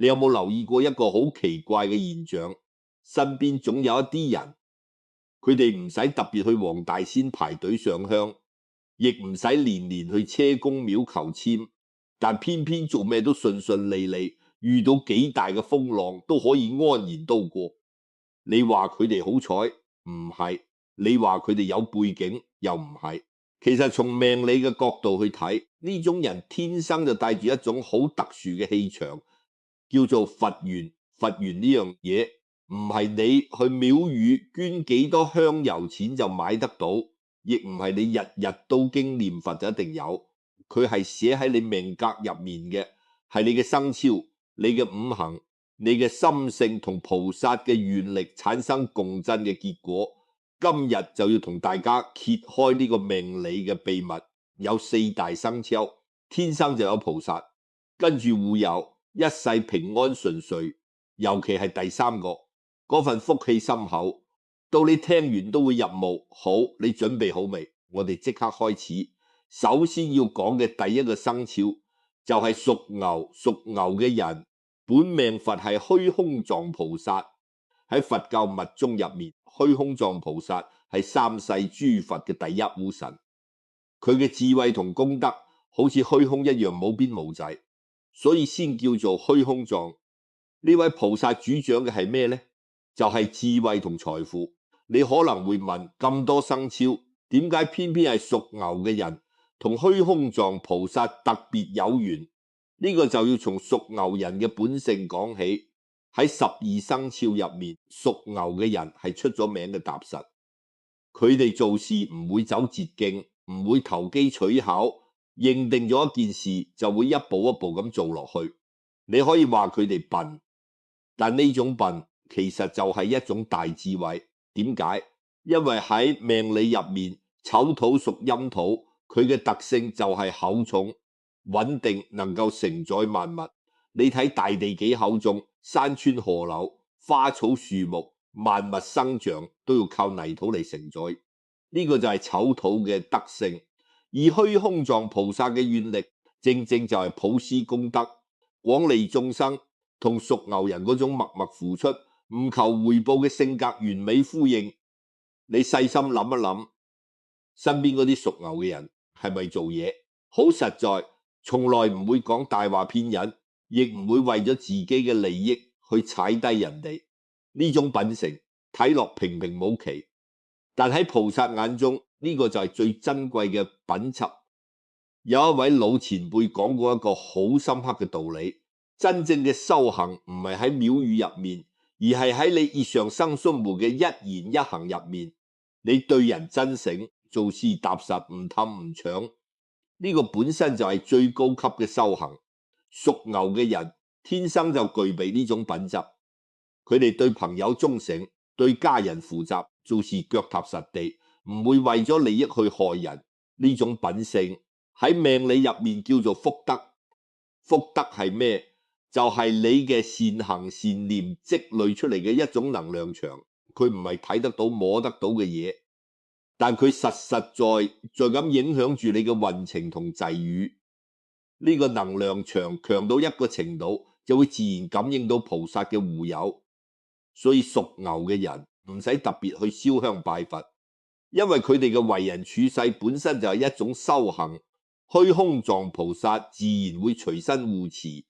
你有冇留意過一個好奇怪嘅現象？身邊總有一啲人，佢哋唔使特別去黃大仙排隊上香，亦唔使年年去車公廟求籤，但偏偏做咩都順順利利，遇到幾大嘅風浪都可以安然度過。你話佢哋好彩？唔係。你話佢哋有背景？又唔係。其實從命理嘅角度去睇，呢種人天生就帶住一種好特殊嘅氣場，叫做佛緣。佛緣呢樣嘢唔係你去廟宇捐幾多香油錢就買得到，亦唔係你日日都經念佛就一定有。佢係寫喺你命格入面嘅，係你嘅生肖、你嘅五行、你嘅心性同菩薩嘅願力產生共振嘅結果。今日就要同大家揭開呢個命理嘅秘密。有4大生肖，天生就有菩薩，跟住會有一世平安順遂，尤其係第3個，嗰份福氣深厚，到你聽完都會入墓。好，你準備好未？我哋即刻開始。首先要講嘅第一個生肖就係屬牛。屬牛嘅人本命佛係虛空藏菩薩。喺佛教密宗入面，虛空藏菩薩係3世諸佛嘅第一護神，佢嘅智慧同功德好似虛空一樣冇邊無際，所以先叫做虛空藏。呢位菩薩主掌嘅係咩呢？就係智慧同財富。你可能會問，咁多生肖，點解偏偏係屬牛嘅人同虛空藏菩薩特別有緣？呢個就要從屬牛人嘅本性講起。喺12生肖入面，屬牛嘅人係出咗名嘅踏實，佢哋做事唔會走捷徑，唔會投機取巧，認定咗一件事就會一步一步咁做落去。你可以話佢哋笨，但呢種笨其實就係一種大智慧。點解？因為喺命理入面，丑土屬陰土，佢嘅特性就係厚重、穩定，能夠承載萬物。你睇大地幾厚重，山川河流、花草樹木、萬物生長都要靠泥土嚟承載。呢個就係丑土嘅德性。而虛空藏菩薩嘅願力正正就係普施功德、廣利眾生，同屬牛人嗰種默默付出、唔求回報嘅性格完美呼應。你細心諗一諗，身邊嗰啲屬牛嘅人係咪做嘢好實在，從來唔會講大話騙人，亦唔會為咗自己嘅利益去踩低人哋。呢種品性睇落平平無奇，但喺菩薩眼中，呢個就係最珍貴嘅品質。有一位老前輩講過一個好深刻嘅道理：真正嘅修行唔係喺廟宇入面，而係喺你日常生活嘅一言一行入面。你對人真誠，做事踏實，唔氹唔搶，呢個本身就係最高級嘅修行。屬牛嘅人天生就具備呢種品質，佢哋對朋友忠誠，對家人負責，做事腳踏實地，唔會為咗利益去害人。呢種品性喺命理入面叫做福德。福德係咩？就係你嘅善行善念積累出嚟嘅一種能量場。佢唔係睇得到摸得到嘅嘢，但佢實實在咁影響住你嘅運程同際遇。呢個能量場強到一個程度，就會自然感應到菩薩嘅護佑。所以屬牛嘅人唔使特別去燒香拜佛，因為佢哋嘅為人處世本身就係一種修行。虛空藏菩薩自然會隨身護持。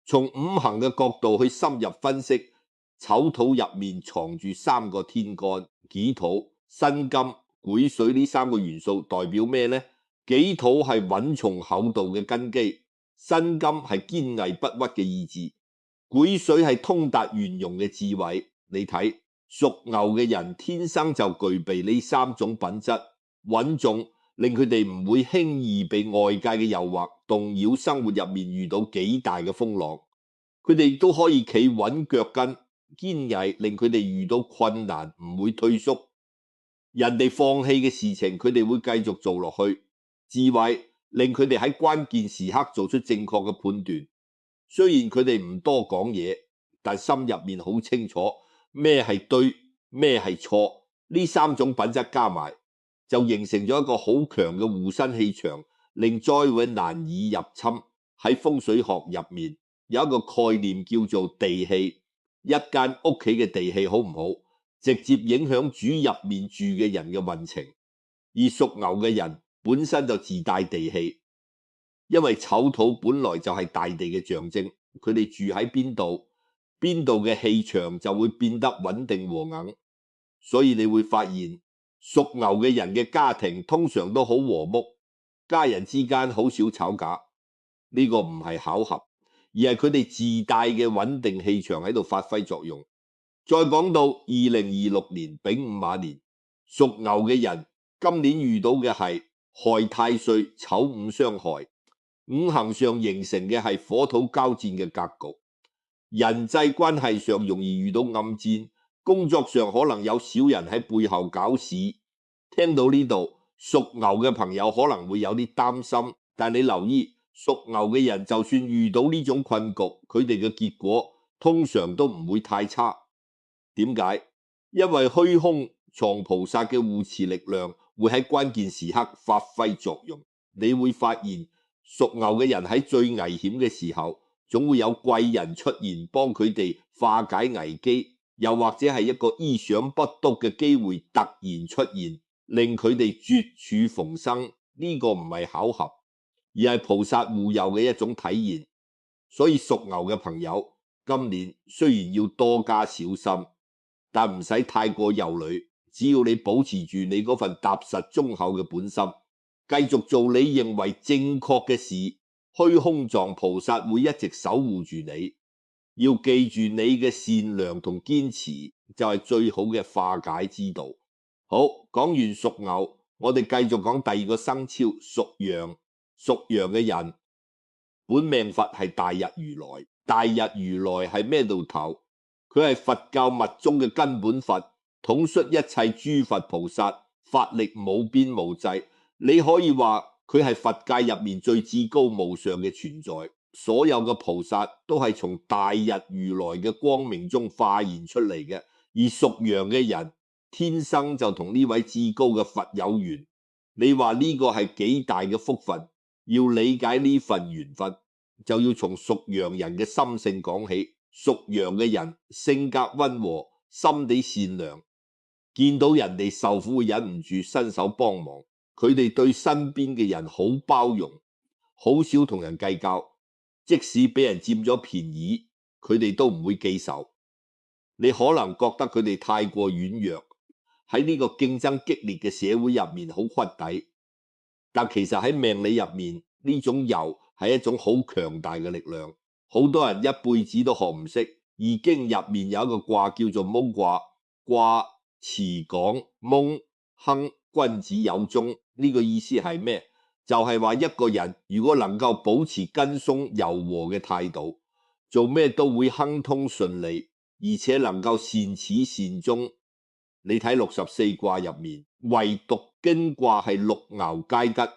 從五行嘅角度去深入分析，丑土入面藏住3個天干：己土、辛金、癸水。呢3個元素代表咩呢？己土係穩重厚道嘅根基，辛金係堅毅不屈嘅意志，癸水係通達圓融嘅智慧。你睇，屬牛嘅人天生就具備呢3種品質，穩重，令佢哋唔會輕易被外界嘅誘惑動擾，生活入面遇到幾大嘅風浪，佢哋都可以企穩腳跟。堅毅令佢哋遇到困難唔會退縮，人哋放棄嘅事情佢哋會繼續做落去。智慧令佢哋喺關鍵時刻做出正確嘅判斷。雖然佢哋唔多講嘢，但心入面好清楚咩係對，咩係錯。呢3種品質加埋就形成咗一個好強嘅護身氣場，令災禍難以入侵。喺風水學入面，有一個概念叫做地氣，一間屋企嘅地氣好唔好，直接影響主入面住嘅人嘅運程。而屬牛嘅人本身就自帶地氣，因為丑土本來就係大地嘅象徵，佢哋住喺邊度，邊度嘅氣場就會變得穩定和硬。所以你會發現屬牛嘅人嘅家庭通常都好和睦，家人之間好少吵架。呢個唔係巧合，而係佢哋自帶嘅穩定氣場喺度發揮作用。再講到2026年丙午馬年，屬牛嘅人今年遇到嘅係害太歲丑午相害，五行上形成嘅係火土交戰嘅格局，人際關係上容易遇到暗戰，工作上可能有小人喺背後搞事。聽到呢度，屬牛嘅朋友可能會有啲擔心，但你留意，屬牛嘅人就算遇到呢種困局，佢哋嘅結果通常都唔會太差。點解？因為虛空藏菩薩嘅護持力量會喺關鍵時刻發揮作用。你會發現屬牛嘅人喺最危險嘅時候，總會有貴人出現幫佢哋化解危機，又或者係一個意想不到嘅機會突然出現，令佢哋絕處逢生。呢個唔係巧合，而係菩薩護佑嘅一種體現。所以屬牛嘅朋友今年雖然要多加小心，但唔使太過憂慮，只要你保持住你嗰份踏實忠厚嘅本心，繼續做你認為正確嘅事，虛空藏菩薩會一直守護住你。要記住你嘅善良同堅持就係最好嘅化解之道。好，講完屬牛，我哋繼續講第二個生肖屬羊。屬羊嘅人本命佛係大日如來，大日如來係咩度頭？佢係佛教密宗嘅根本佛，統率一切諸佛菩薩，法力無邊無際。你可以話佢係佛界入面最至高無上嘅存在。所有嘅菩薩都係從大日如來嘅光明中化現出嚟嘅，而屬羊嘅人天生就同呢位至高嘅佛有緣。你話呢個係幾大嘅福分？要理解呢份緣分，就要從屬羊人嘅心性講起。屬羊嘅人性格溫和，心地善良，見到人哋受苦會忍唔住伸手幫忙。佢哋對身邊嘅人好包容，好少同人計較，即使俾人佔咗便宜，佢哋都唔會記仇。你可能覺得佢哋太過軟弱，喺呢個競爭激烈嘅社會入面好屈底，但其實喺命理入面，呢種柔係一種好強大嘅力量。好多人一輩子都學唔識。易經入面有一個卦叫做蒙卦，卦辭講蒙亨君子有宗。呢個意思係咩？就係話一個人如果能夠保持跟鬆柔和嘅態度，做咩都會亨通順利，而且能夠善始善終。你睇64卦入面，唯獨經卦係六爻皆吉，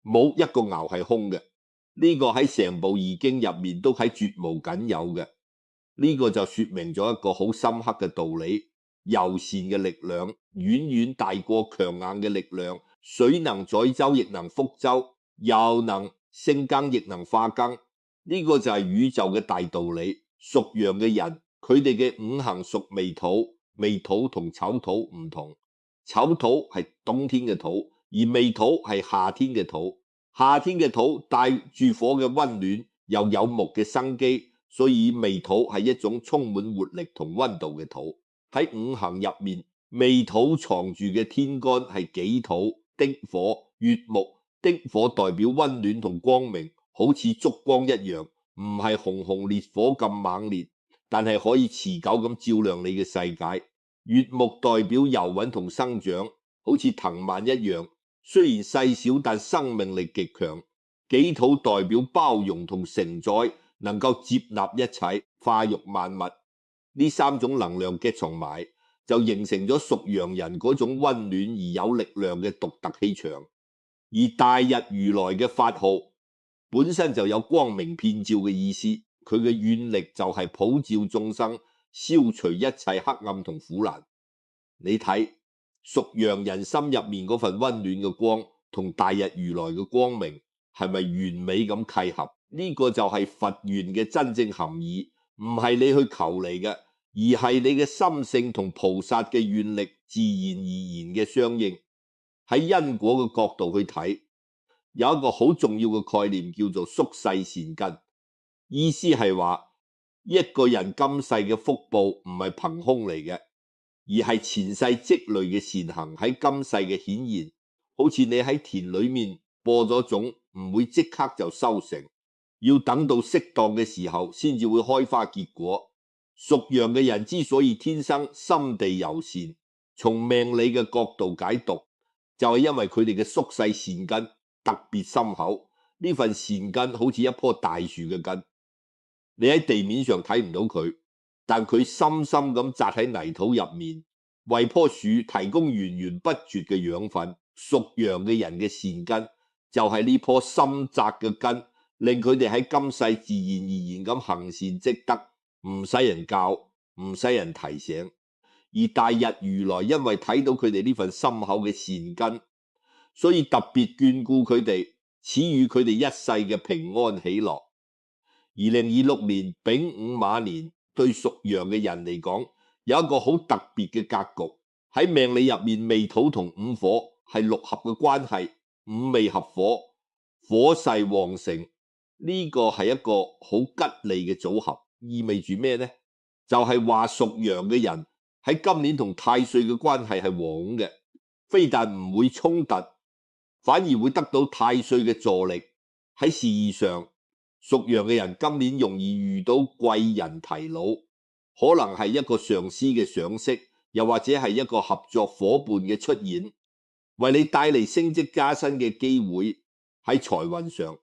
冇一個爻係空嘅。呢個喺成部易經入面都係絕無僅有嘅。呢個就說明咗一個好深刻嘅道理：柔善嘅力量遠遠大過強硬嘅力量。水能載舟，亦能覆舟；又能升更，亦能化更。呢個就係宇宙嘅大道理。屬羊嘅人，佢哋嘅五行屬未土，未土同丑土唔同。丑土係冬天嘅土，而未土係夏天嘅土。夏天嘅土帶住火嘅溫暖，又有木嘅生機，所以未土係一種充滿活力同溫度嘅土。喺五行入面，未土藏住嘅天干係己土、丁火、乙木。丁火代表溫暖同光明，好似燭光一樣，唔係熊熊烈火咁猛烈，但係可以持久咁照亮你嘅世界。乙木代表柔穩同生長，好似藤蔓一樣，雖然細小但生命力極強。己土代表包容同承載，能夠接納一切，化育萬物。呢三種能量結合埋，就形成咗屬羊人嗰種溫暖而有力量嘅獨特氣場。而大日如來嘅法號本身就有光明遍照嘅意思，佢嘅願力就係普照眾生，消除一切黑暗同苦難。你睇屬羊人心入面嗰份溫暖嘅光，同大日如來嘅光明係咪完美咁契合？呢個就係佛緣嘅真正含義，唔係你去求嚟嘅，而係你嘅心性同菩薩嘅願力自然而然嘅相應。喺因果嘅角度去睇，有一個好重要嘅概念叫做宿世善根，意思係話一個人今世嘅福報唔係憑空嚟嘅，而係前世積累嘅善行喺今世嘅顯現。好似你喺田裏面播咗種，唔會即刻就收成，要等到適當嘅時候先至會開花結果。屬羊嘅人之所以天生心地柔善，從命理嘅角度解讀，就係因為佢哋嘅宿世善根特別深厚。呢份善根好似一棵大樹嘅根，你喺地面上睇唔到佢，但佢深深咁扎喺泥土入面，為棵樹提供源源不絕嘅養分。屬羊嘅人嘅善根就係呢棵深扎嘅根，令佢哋喺今世自然而然咁行善積德，唔使人教，唔使人提醒。而大日如來因為睇到佢哋呢份深厚嘅善根，所以特別眷顧佢哋，賜予佢哋一世嘅平安喜樂。2026年丙午馬年對屬羊嘅人嚟講，有一個好特別嘅格局。喺命理入面，未土同午火係六合嘅關係，午未合火，火勢旺盛，呢個係一個好吉利嘅組合。意味住咩呢？就係話屬羊嘅人喺今年同太歲嘅關係係旺嘅，非但唔會衝突，反而會得到太歲嘅助力。喺事業上，屬羊嘅人今年容易遇到貴人提攜，可能係一個上司嘅賞識，又或者係一個合作夥伴嘅出現，為你帶嚟升職加薪嘅機會。喺財運上，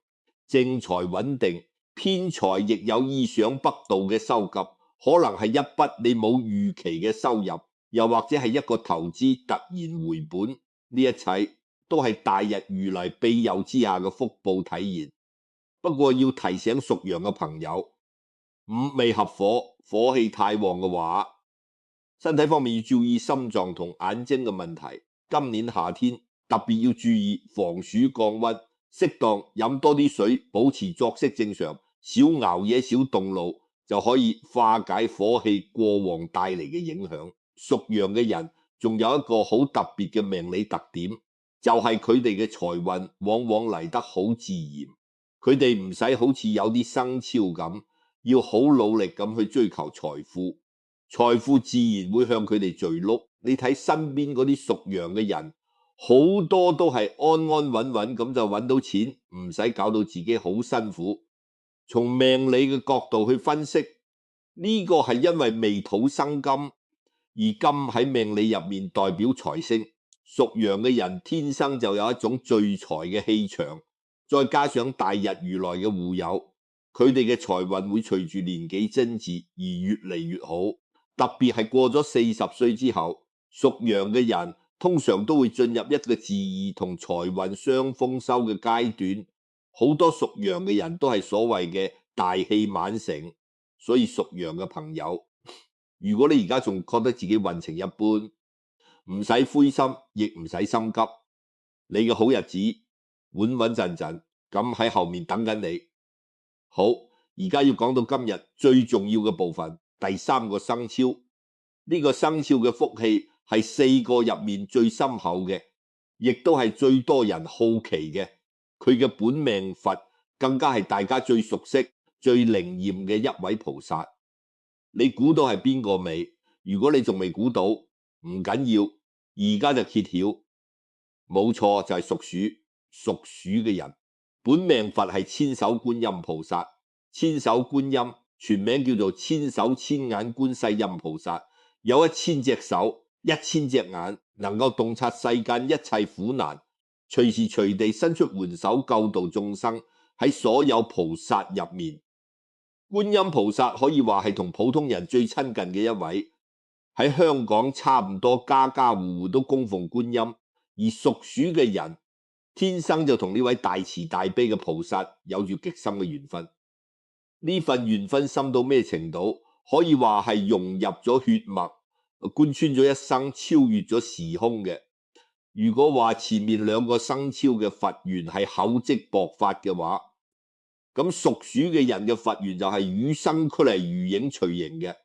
正財穩定，偏財亦有意想不到嘅收集，可能係一筆你冇預期嘅收入，又或者係一個投資突然回本。呢一切都係大日如來庇佑之下嘅福報體現。不過要提醒屬羊嘅朋友，午未合火，火氣太旺嘅話，身體方面要注意心臟同眼睛嘅問題。今年夏天特別要注意防暑降溫，適當飲多啲水，保持作息正常，少熬夜少動怒，就可以化解火氣過旺帶嚟嘅影響。屬羊嘅人仲有一個好特別嘅命理特點，就係佢哋嘅財運往往嚟得好自然，佢哋唔使好似有啲生肖咁，要好努力咁去追求財富，財富自然會向佢哋聚碌。你睇身邊嗰啲屬羊嘅人，好多都係安安穩穩咁就揾到錢，唔使搞到自己好辛苦。從命理嘅角度去分析，呢個係因為未土生金，而金喺命理入面代表財星。屬羊嘅人天生就有一種聚財嘅氣場，再加上大日如來嘅護佑，佢哋嘅財運會隨住年紀增至而越嚟越好。特別係過咗40歲之後，屬羊嘅人通常都會進入一個事業同財運雙豐收嘅階段。好多屬羊嘅人都係所謂嘅大器晚成，所以屬羊嘅朋友，如果你而家仲覺得自己運程一般，唔使灰心，亦唔使心急，你嘅好日子穩穩陣陣咁喺後面等緊你。好，而家要講到今日最重要嘅部分，第3個生肖。呢個生肖嘅福氣係4個入面最深厚嘅，亦都係最多人好奇嘅。佢嘅本命佛更加係大家最熟悉、最靈驗嘅一位菩薩。你估到係邊個未？如果你仲未估到，唔緊要，而家就揭曉。冇錯，就係屬鼠嘅人。本命佛係千手觀音菩薩。千手觀音全名叫做千手千眼觀世音菩薩，有1000隻手、1000隻眼，能夠洞察世間一切苦難，隨時隨地伸出援手救度眾生。喺所有菩薩入面，觀音菩薩可以話係同普通人最親近嘅一位。喺香港差唔多家家戶戶都供奉觀音，而屬鼠嘅人天生就同呢位大慈大悲嘅菩薩有住極深嘅緣分。呢份緣分深到咩程度？可以話係融入咗血脈，貫穿咗一生，超越咗時空嘅。如果話前面2個生肖嘅佛緣係厚積薄發嘅話，咁屬鼠嘅人嘅佛緣就係與生俱嚟如影隨形嘅。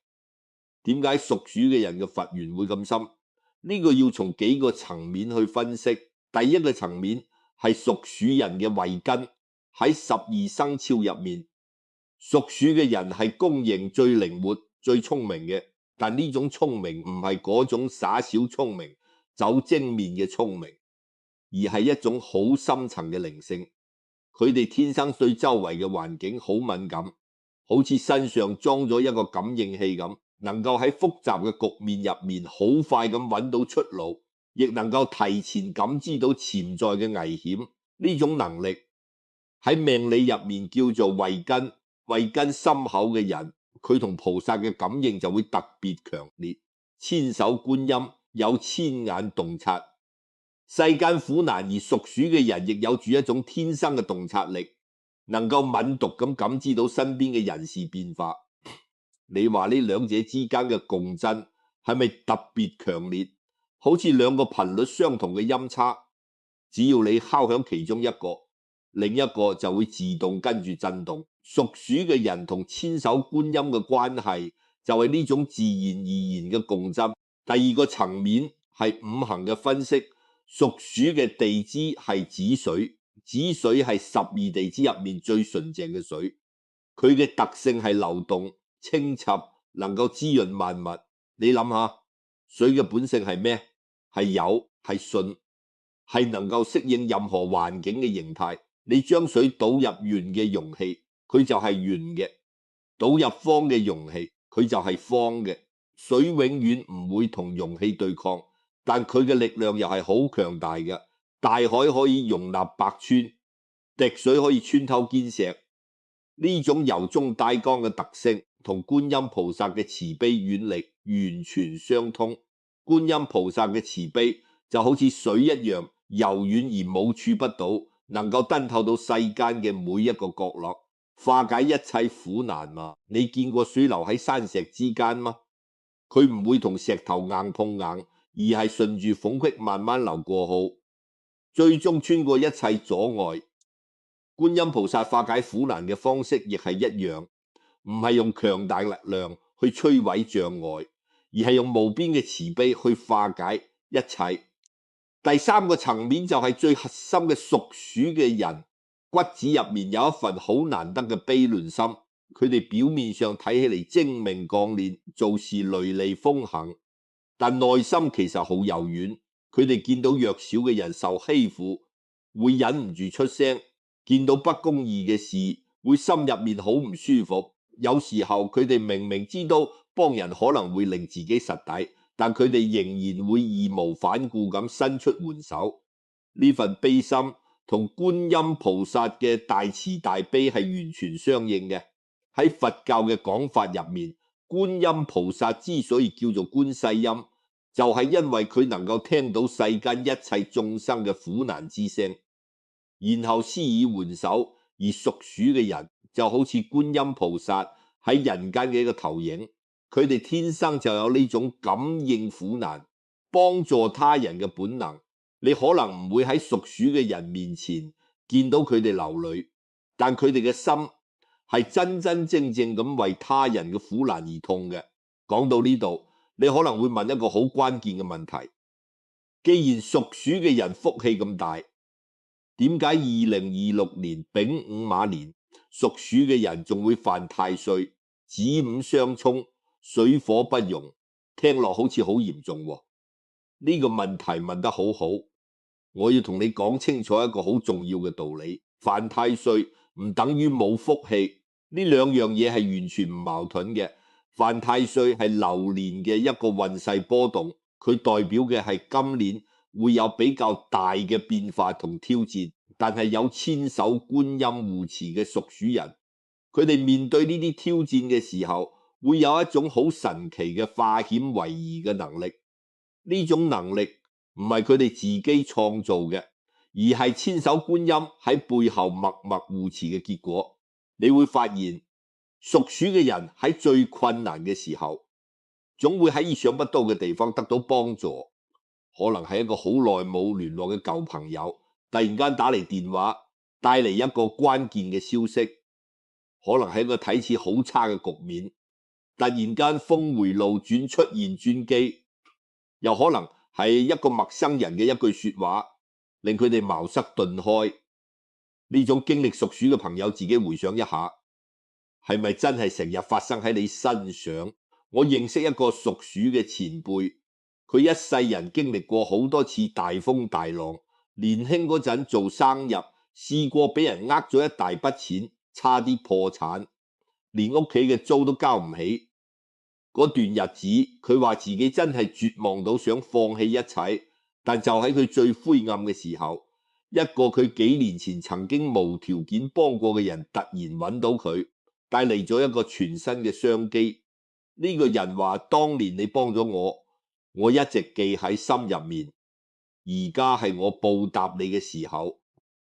點解屬鼠嘅人嘅佛緣會咁深？呢個要從幾個層面去分析。第一個層面係屬鼠人嘅慧根，喺12生肖入面，屬鼠嘅人係公認最靈活、最聰明嘅。但呢種聰明唔係嗰種耍小聰明、走精面嘅聰明，而係一種好深層嘅靈性。佢哋天生對周圍嘅環境好敏感，好似身上裝咗一個感應器咁，能夠喺複雜嘅局面入面好快咁揾到出路，亦能夠提前感知到潛在嘅危險。呢種能力喺命理入面叫做慧根。慧根深厚嘅人，佢同菩薩嘅感應就會特別強烈。千手觀音有千眼洞察世間苦難，而屬鼠嘅人亦有住一種天生嘅洞察力，能夠敏讀咁感知到身邊嘅人事變化。你話呢兩者之間嘅共振係咪特別強烈？好似兩個頻率相同嘅音叉，只要你敲響其中一個，另一個就會自動跟住震動。屬鼠嘅人同千手觀音嘅關係就係呢種自然而然嘅共振。第二個層面係五行嘅分析。屬鼠嘅地支係子水，子水係12地支入面最純淨嘅水，佢嘅特性係流動、清澈，能夠滋潤萬物。你諗下，水嘅本性係咩？係有，係順，係能夠適應任何環境嘅形態。你將水倒入圓嘅容器，佢就係圓嘅；倒入方嘅容器，佢就係方嘅。水永遠唔會同容器對抗，但佢嘅力量又係好強大嘅。大海可以容納百川，滴水可以穿透堅石。呢種由中帶剛嘅特性同觀音菩薩嘅慈悲遠力完全相通。觀音菩薩嘅慈悲就好似水一樣柔軟而無處不到，能夠登透到世間嘅每一個角落，化解一切苦難嘛。你見過水流喺山石之間嗎？佢唔會同石頭硬碰硬，而係順住縫隙慢慢流過好，最終穿過一切阻礙。觀音菩薩化解苦難嘅方式亦係一樣，唔係用強大力量去摧毀障礙，而係用無邊嘅慈悲去化解一切。第三個層面就係最核心嘅屬鼠嘅人，骨子入面有一份好難得嘅悲憐心。佢哋表面上睇起嚟精明幹練，做事雷厲風行，但內心其實好柔軟。佢哋見到弱小嘅人受欺負，會忍唔住出聲；見到不公義嘅事，會心入面好唔舒服。有時候佢哋明明知道幫人可能會令自己實底，但佢哋仍然會義無反顧咁伸出援手。呢份悲心同觀音菩薩嘅大慈大悲係完全相應嘅。喺佛教嘅講法入面，觀音菩薩之所以叫做觀世音，就係因為佢能夠聽到世間一切眾生嘅苦難之聲，然後施以援手。而屬鼠嘅人就好似觀音菩薩喺人間嘅一個投影，佢哋天生就有呢種感應苦難、幫助他人嘅本能。你可能唔會喺屬鼠嘅人面前見到佢哋流淚，但佢哋嘅心係真真正正咁為他人嘅苦難而痛嘅。講到呢度，你可能會問一個好關鍵嘅問題：既然屬鼠嘅人福氣咁大，點解2026年丙午馬年屬鼠嘅人仲會犯太歲、子午相沖、水火不容？聽落好似好嚴重喎。呢個問題問得好好，我要同你講清楚一個好重要嘅道理：犯太歲唔等於冇福氣，呢兩樣嘢係完全唔矛盾嘅。犯太歲係流年嘅一個運勢波動，佢代表嘅係今年會有比較大嘅變化同挑戰，但係有千手觀音護持嘅屬鼠人，佢哋面對呢啲挑戰嘅時候，會有一種好神奇嘅化險為夷嘅能力。呢種能力唔係佢哋自己創造嘅，而係千手觀音喺背後默默護持嘅結果。你會發現，屬鼠嘅人喺最困難嘅時候，總會喺意想不到嘅地方得到幫助。可能係一個好耐冇聯絡嘅舊朋友，突然間打嚟電話，帶嚟一個關鍵嘅消息，可能係一個睇似好差嘅局面，突然間峰回路轉出現轉機，又可能係一個陌生人嘅一句說話，令佢哋茅塞頓開。呢種經歷屬鼠嘅朋友自己回想一下，係咪真係成日發生喺你身上？我認識一個屬鼠嘅前輩，佢一世人經歷過好多次大風大浪，年輕嗰陣做生日，試過俾人呃咗一大筆錢，差啲破產，連屋企嘅租都交唔起。嗰段日子，佢話自己真係絕望到想放棄一切，但就喺佢最灰暗嘅時候，一個佢幾年前曾經無條件幫過嘅人突然揾到佢，帶嚟咗一個全新嘅商機。呢個人話：當年你幫咗我，我一直記喺心入面，而家係我報答你嘅時候。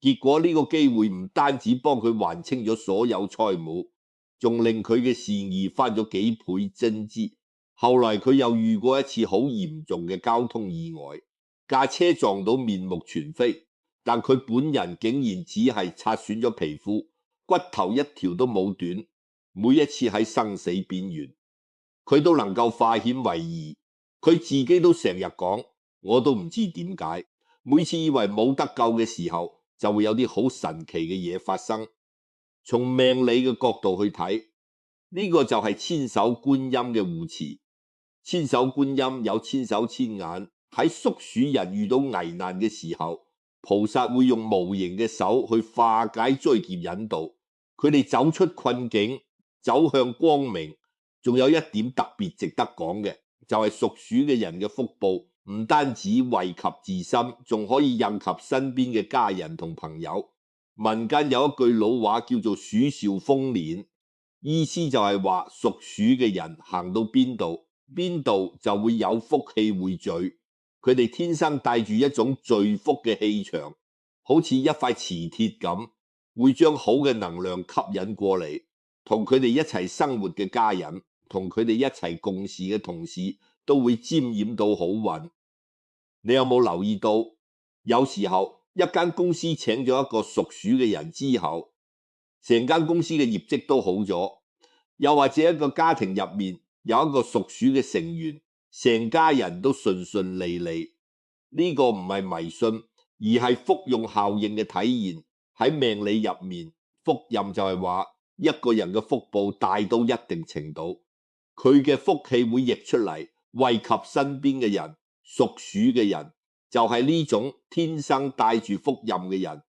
結果呢個機會唔單止幫佢還清咗所有債務，仲令佢嘅善意翻咗幾倍增之。後來佢又遇過一次好嚴重嘅交通意外，架車撞到面目全非，但佢本人竟然只係擦損咗皮膚，骨頭一條都冇斷。每一次喺生死邊緣，佢都能夠化險為夷。佢自己都成日講，我都唔知點解，每次以為冇得救嘅時候，就會有啲好神奇嘅嘢發生。從命理嘅角度去睇，呢個就係千手觀音嘅護持。千手觀音有千手千眼，喺屬鼠人遇到危難嘅時候，菩薩會用無形嘅手去化解災劫引導佢哋走出困境，走向光明。仲有一點特別值得講嘅，就係屬鼠嘅人嘅福報唔單止惠及自身，仲可以殃及身邊嘅家人同朋友。民間有一句老話叫做鼠嘯豐年，意思就係話屬鼠嘅人行到邊度就會有福氣匯聚。佢哋天生帶住一種聚福嘅氣場，好似一塊磁鐵咁，會將好嘅能量吸引過嚟。同佢哋一齊生活嘅家人，同佢哋一齊共事嘅同事，都會沾染到好運。你有冇留意到，有時候一間公司請咗一個屬鼠嘅人之後，成間公司嘅業績都好咗。又或者一個家庭入面有一個屬鼠嘅成員，成家人都順順利利。呢個唔係迷信，而係福用效應嘅體現。喺命理入面，福蔭就係話一個人嘅福報大到一定程度，佢嘅福氣會溢出嚟，惠及身邊嘅人。屬鼠嘅人就係呢種天生帶住福蔭嘅人。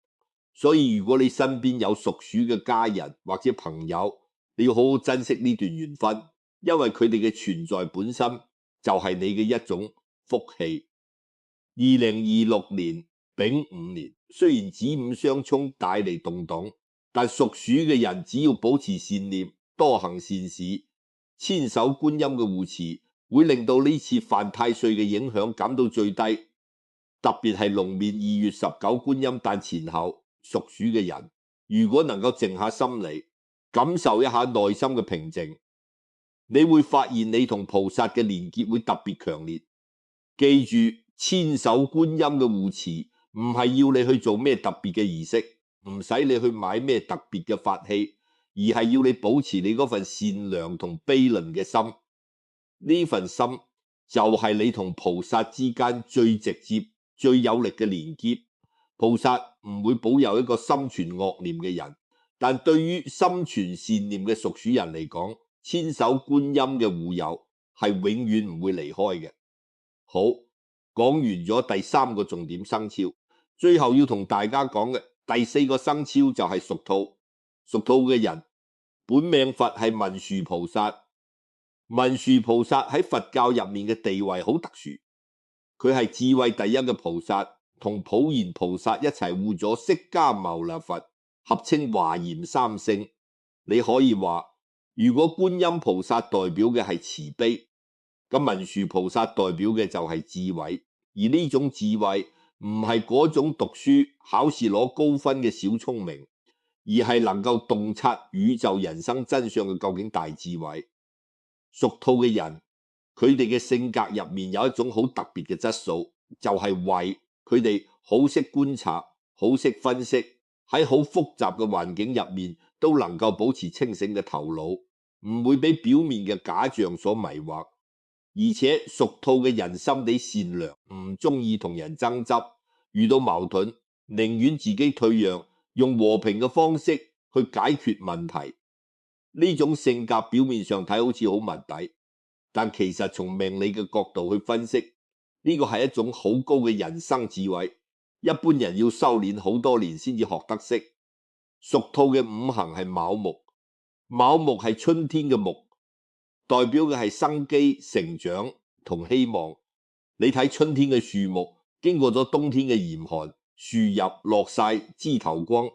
所以如果你身邊有屬鼠嘅家人或者朋友，你要好好珍惜呢段緣分，因為佢哋嘅存在本身就係你嘅一種福氣。2026年丙午年，雖然子午相沖帶嚟動盪，但屬鼠嘅人只要保持善念，多行善事，千手觀音嘅護持，會令到呢次犯太歲嘅影響減到最低。特別係龍年2月19觀音誕前後，屬鼠嘅人如果能夠靜下心嚟，感受一下內心嘅平靜，你會發現你同菩薩嘅連結會特別強烈。記住，千手觀音嘅護持唔係要你去做咩特別嘅儀式，唔使你去買咩特別嘅法器，而係要你保持你嗰份善良同悲憫嘅心。呢份心就係你同菩薩之間最直接最有力嘅連結。菩薩唔會保佑一個心存惡念嘅人，但對於心存善念嘅屬鼠人嚟講，千手觀音嘅護佑係永遠唔會離開嘅。好，講完咗第3個重點生肖，最後要同大家講嘅第4個生肖就係屬兔。屬兔嘅人本命佛係文殊菩薩。文殊菩薩喺佛教入面嘅地位好特殊，佢係智慧第一嘅菩薩，同普賢菩薩一齊護咗釋迦牟尼佛，合稱華嚴三聖。你可以話，如果觀音菩薩代表嘅係慈悲，咁文殊菩薩代表嘅就係智慧。而呢種智慧唔係嗰種讀書考試攞高分嘅小聰明，而係能夠洞察宇宙人生真相嘅究竟大智慧。屬兔嘅人，佢哋嘅性格入面有一種好特別嘅質素，就係慧。佢哋好識觀察，好識分析，喺好複雜嘅環境入面都能夠保持清醒嘅頭腦，唔會俾表面嘅假象所迷惑。而且屬兔嘅人心地善良，唔中意同人爭執，遇到矛盾寧願自己退讓，用和平嘅方式去解決問題。呢種性格表面上睇好似好密底，但其實從命理嘅角度去分析，呢個係一種好高嘅人生智慧，一般人要修煉好多年先至學得識。屬兔嘅五行係卯木，卯木係春天嘅木，代表嘅係生機、成長同希望。你睇春天嘅樹木，經過咗冬天嘅嚴寒，樹葉落晒枝頭光，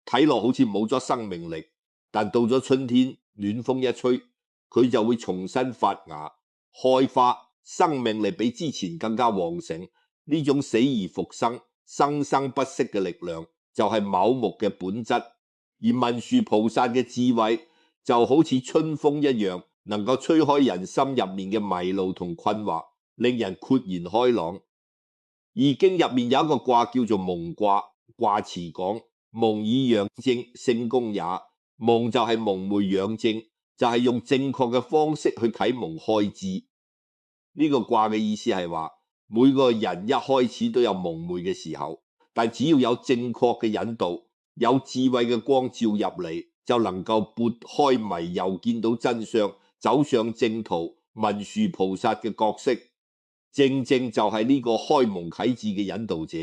睇落好似冇咗生命力，但到咗春天，暖風一吹，佢就會重新發芽開花，生命力比之前更加旺盛。呢種死而復生、生生不息嘅力量就係卯木嘅本質。而文殊菩薩嘅智慧就好似春風一樣，能夠吹開人心入面嘅迷路同困惑，令人豁然開朗。易經入面有一個卦叫做蒙卦，卦辭講蒙以養正，聖功也。蒙就係蒙昧養正，就係用正確嘅方式去啟蒙開智。呢個卦嘅意思係話，每個人一開始都有蒙昧嘅時候，但只要有正確嘅引導，有智慧嘅光照入嚟，就能夠撥開迷誘，見到真相，走上正途。文殊菩薩嘅角色正正就係呢個開蒙啟智嘅引導者。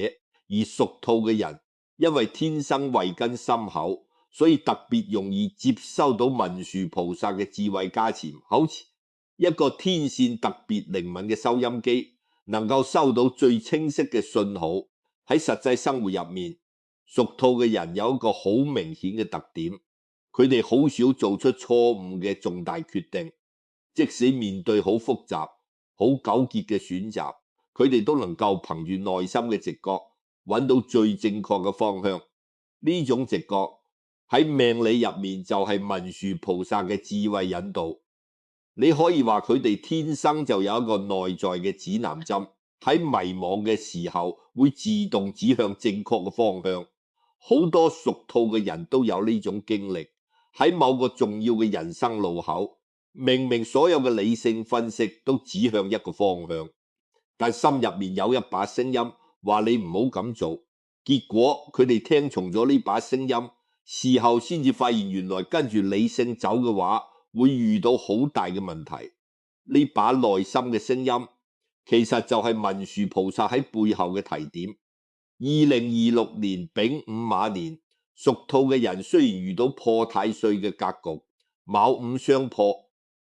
而屬兔嘅人因為天生慧根深厚，所以特別容易接收到文殊菩薩嘅智慧加持，好似一個天線特別靈敏嘅收音機，能夠收到最清晰嘅信號。喺實際生活入面，屬兔嘅人有一個好明顯嘅特點，佢哋好少做出錯誤嘅重大決定，即使面對好複雜、好糾結嘅選擇，佢哋都能夠憑住內心嘅直覺揾到最正確嘅方向。呢種直覺喺命理入面就係文殊菩薩嘅智慧引導。你可以話佢哋天生就有一個內在嘅指南針，喺迷惘嘅時候會自動指向正確嘅方向。好多屬兔嘅人都有呢種經歷，喺某個重要嘅人生路口，明明所有嘅理性分析都指向一個方向，但心入面有一把聲音話你唔好咁做，結果佢哋聽從咗呢把聲音，事後先至發現原來跟住理性走嘅話會遇到好大嘅問題。呢把內心嘅聲音其實就係文殊菩薩喺背後嘅提點。2026年丙午馬年，屬兔嘅人雖然遇到破太歲嘅格局，卯午相破，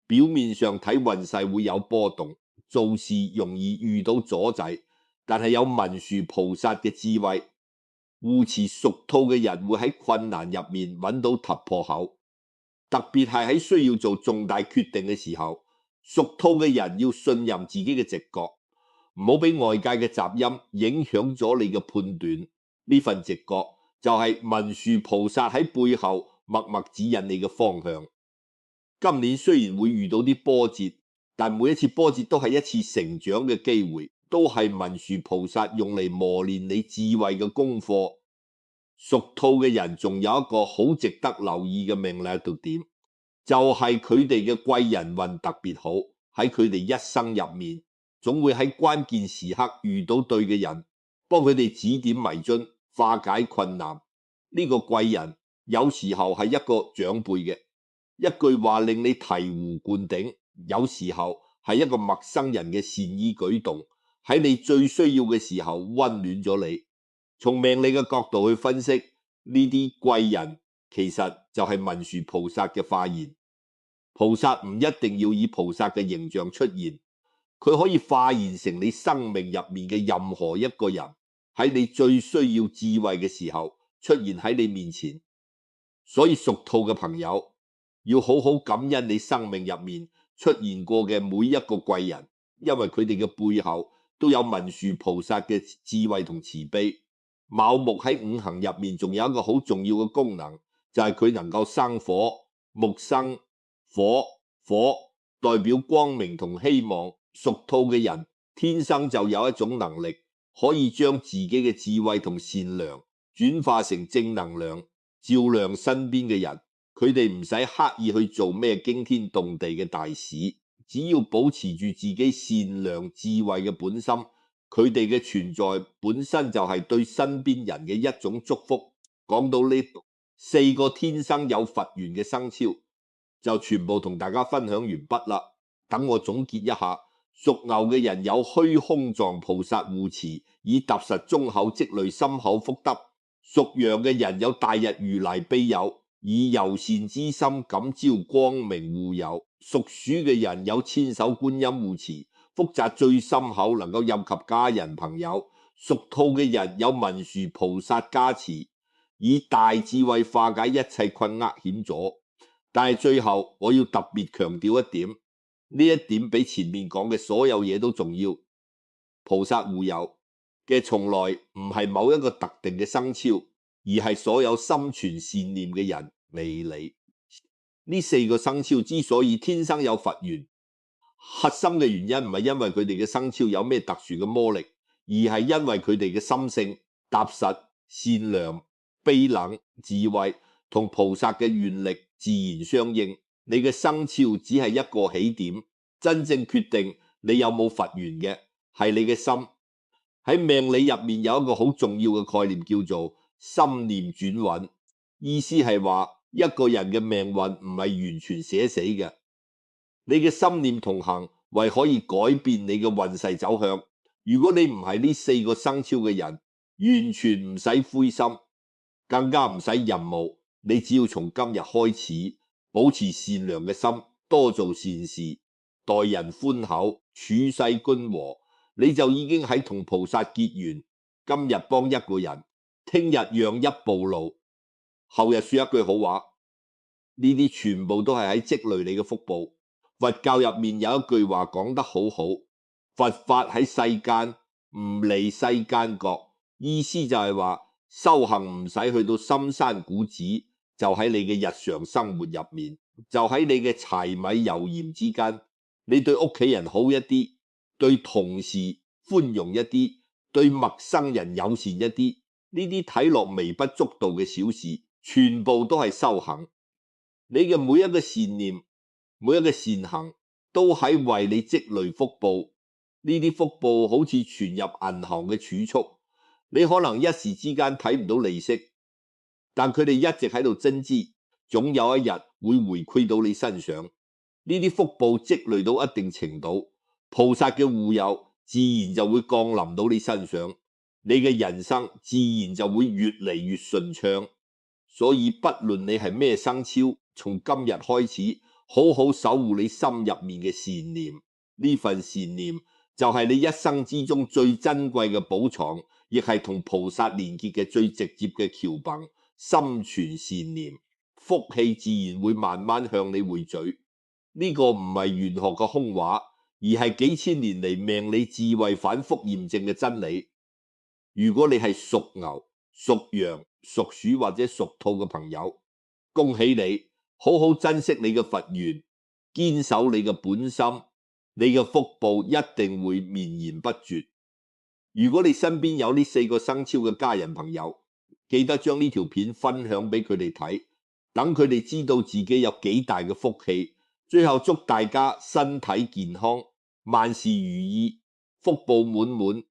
表面上睇運勢會有波動，做事容易遇到阻滯，但係有文殊菩薩嘅智慧護持，屬兔嘅人會喺困難入面揾到突破口。特別係喺需要做重大決定嘅時候，屬兔嘅人要信任自己嘅直覺，唔好俾外界嘅雜音影響咗你嘅判斷。呢份直覺就係文殊菩薩喺背後默默指引你嘅方向。今年雖然會遇到啲波折，但每一次波折都係一次成長嘅機會，都係文殊菩薩用嚟磨練你智慧嘅功課。屬兔嘅人仲有一個好值得留意嘅命理特點，就係佢哋嘅貴人運特別好。喺佢哋一生入面，總會喺關鍵時刻遇到對嘅人，幫佢哋指點迷津，化解困難。呢個貴人有時候係一個長輩嘅一句話令你醍醐灌頂，有時候係一個陌生人嘅善意舉動，喺你最需要嘅時候溫暖咗你。從命理嘅角度去分析，呢啲貴人其實就係文殊菩薩嘅化現。菩薩唔一定要以菩薩嘅形象出現，佢可以化現成你生命入面嘅任何一個人，喺你最需要智慧嘅時候出現喺你面前。所以屬兔嘅朋友要好好感恩你生命入面出現過嘅每一個貴人，因為佢哋嘅背後都有文殊菩薩嘅智慧同慈悲。卯木喺五行入面仲有一個好重要嘅功能，就係佢能夠生火。木生火，火代表光明同希望。屬兔嘅人天生就有一種能力，可以將自己嘅智慧同善良轉化成正能量，照亮身邊嘅人。佢哋唔使刻意去做咩驚天動地嘅大事，只要保持住自己善良智慧嘅本心，佢哋嘅存在本身就係對身邊人嘅一種祝福。講到呢度，4個天生有佛緣嘅生肖就全部同大家分享完畢啦。等我總結一下，屬牛嘅人有虛空藏菩薩護持，以踏實忠厚積累深厚福德；屬羊嘅人有大日如來庇佑，以柔善之心感召光明護佑；屬鼠嘅人有千手觀音護持，福澤最深厚，能夠蔭及家人朋友；屬兔嘅人有文殊菩薩加持，以大智慧化解一切困厄險阻。但係最後我要特別強調一點，呢一點比前面講嘅所有嘢都重要。菩薩護佑嘅從來唔係某一個特定嘅生肖，而係所有心存善念嘅人。未理呢4個生肖之所以天生有佛緣，核心嘅原因唔係因為佢哋嘅生肖有咩特殊嘅魔力，而係因為佢哋嘅心性踏實、善良、悲冷、智慧同菩薩嘅願力自然相應。你嘅生肖只係一個起點，真正決定你有冇佛緣嘅係你嘅心。喺命理入面有一個好重要嘅概念叫做心念轉運，意思係話一個人嘅命運唔係完全寫死嘅，你嘅心念同行為可以改變你嘅運勢走向。如果你唔係呢4個生肖嘅人，完全唔使灰心，更加唔使任務，你只要從今日開始保持善良嘅心，多做善事，待人寬厚，處世均和，你就已經喺同菩薩結緣。今日幫一個人，聽日讓一步路，後日說一句好話，呢啲全部都係喺積累你嘅福報。佛教入面有一句話講得好好，佛法喺世間唔離世間覺，意思就係話修行唔使去到深山古寺，就喺你嘅日常生活入面，就喺你嘅柴米油鹽之間，你對屋企人好一啲，對同事寬容一啲，對陌生人友善一啲，呢啲睇落微不足道嘅小事，全部都係修行。你嘅每一個善念，每一個善行，都喺為你積累福報。呢啲福報好似存入銀行嘅儲蓄，你可能一時之間睇唔到利息，但佢哋一直喺度增資，總有一日會回饋到你身上。呢啲福報積累到一定程度，菩薩嘅護佑自然就會降臨到你身上，你嘅人生自然就會越嚟越順暢。所以不論你係咩生肖，從今日開始好好守護你心入面嘅善念，呢份善念就係你一生之中最珍貴嘅寶藏，亦係同菩薩連結嘅最直接嘅橋硼。心存善念，福氣自然會慢慢向你匯聚。呢個唔係玄學嘅空話，而係幾千年嚟命理智慧反覆驗證嘅真理。如果你係屬牛、屬羊、屬鼠或者屬兔嘅朋友，恭喜你，好好珍惜你嘅佛緣，堅守你嘅本心，你嘅福報一定會綿延不絕。如果你身邊有呢4個生肖嘅家人朋友，記得將呢條片分享俾佢哋睇，等佢哋知道自己有幾大嘅福氣。最後祝大家身體健康，萬事如意，福報滿滿，